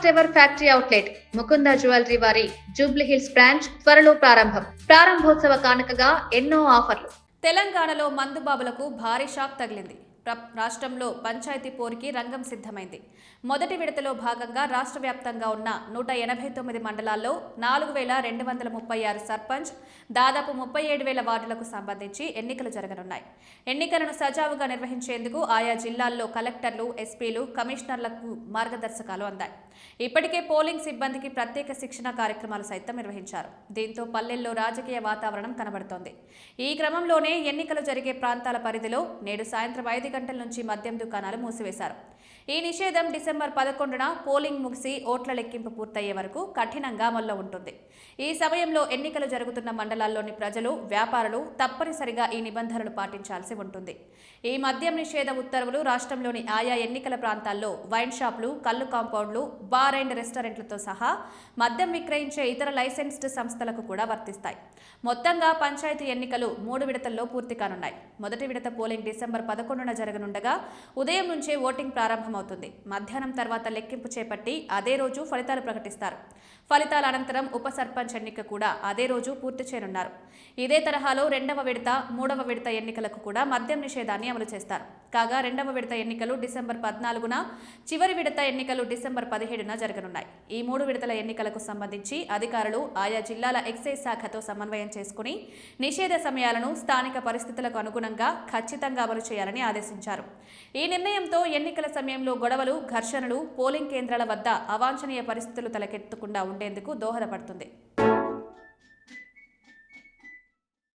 First ever factory outlet Mukunda jewellery వారి Jubilee hills branch త్వరలో ప్రారంభోత్సవ కానుకగా ఎన్నో ఆఫర్లు. తెలంగాణలో మందుబాబులకు భారీ షాక్ తగిలింది. రాష్ట్రంలో పంచాయతీ పోరుకి రంగం సిద్ధమైంది. మొదటి విడతలో భాగంగా రాష్ట్ర వ్యాప్తంగా ఉన్న 189 మండలాల్లో 4,236 సర్పంచ్, దాదాపు 37,000 వార్డులకు సంబంధించి ఎన్నికలు జరగనున్నాయి. ఎన్నికలను సజావుగా నిర్వహించేందుకు ఆయా జిల్లాల్లో కలెక్టర్లు, ఎస్పీలు, కమిషనర్లకు మార్గదర్శకాలు అందాయి. ఇప్పటికే పోలింగ్ సిబ్బందికి ప్రత్యేక శిక్షణ కార్యక్రమాలు సైతం నిర్వహించారు. దీంతో పల్లెల్లో రాజకీయ వాతావరణం కనబడుతోంది. ఈ క్రమంలోనే ఎన్నికలు జరిగే ప్రాంతాల పరిధిలో నేడు సాయంత్రం 5 గంటల నుంచి మద్యం దుకాణాలు మూసివేశారు. ఈ నిషేధం డిసెంబర్ 11న పోలింగ్ ముగిసి ఓట్ల లెక్కింపు పూర్తయ్యే వరకు కఠినంగా అమల్లో ఉంటుంది. ఈ సమయంలో ఎన్నికలు జరుగుతున్న మండలాల్లోని ప్రజలు, వ్యాపారులు తప్పనిసరిగా ఈ నిబంధనలు పాటించాల్సి ఉంటుంది. ఈ మద్యం నిషేధ ఉత్తర్వులు రాష్ట్రంలోని ఆయా ఎన్నికల ప్రాంతాల్లో వైన్ షాపులు, కల్లు కాంపౌండ్లు, బార్ అండ్ రెస్టారెంట్లతో సహా మద్యం విక్రయించే ఇతర లైసెన్స్డ్ సంస్థలకు కూడా వర్తిస్తాయి. మొత్తంగా పంచాయతీ ఎన్నికలు 3 విడతల్లో పూర్తి కానున్నాయి. మొదటి విడత పోలింగ్ డిసెంబర్ 11న జరగనుండగా ఉదయం నుంచే ఓటింగ్ ప్రారంభమవుతుంది. మధ్యాహ్నం తర్వాత లెక్కింపు చేపట్టి అదే రోజు ఫలితాలు ప్రకటిస్తారు. ఫలితాల అనంతరం ఉప సర్పంచ్ ఎన్నిక కూడా అదే రోజు పూర్తి చేయనున్నారు. ఇదే తరహాలో 2వ విడత, 3వ విడత ఎన్నికలకు కూడా మద్యం నిషేధాన్ని అమలు చేస్తారు. కాగా 2వ విడత ఎన్నికలు డిసెంబర్ 14న, చివరి విడత ఎన్నికలు డిసెంబర్ 17న జరగనున్నాయి. ఈ 3 విడతల ఎన్నికలకు సంబంధించి అధికారులు ఆయా జిల్లాల ఎక్సైజ్ శాఖతో సమన్వయం చేసుకుని నిషేధ సమయాలను స్థానిక పరిస్థితులకు అనుగుణంగా ఖచ్చితంగా అమలు చేయాలని ఆదేశించారు. ఈ నిర్ణయంతో ఎన్నికల సమయంలో గొడవలు, ఘర్షణలు, పోలింగ్ కేంద్రాల వద్ద అవాంఛనీయ పరిస్థితులు తలకెత్తకుండా ఉండేందుకు దోహదపడుతుంది.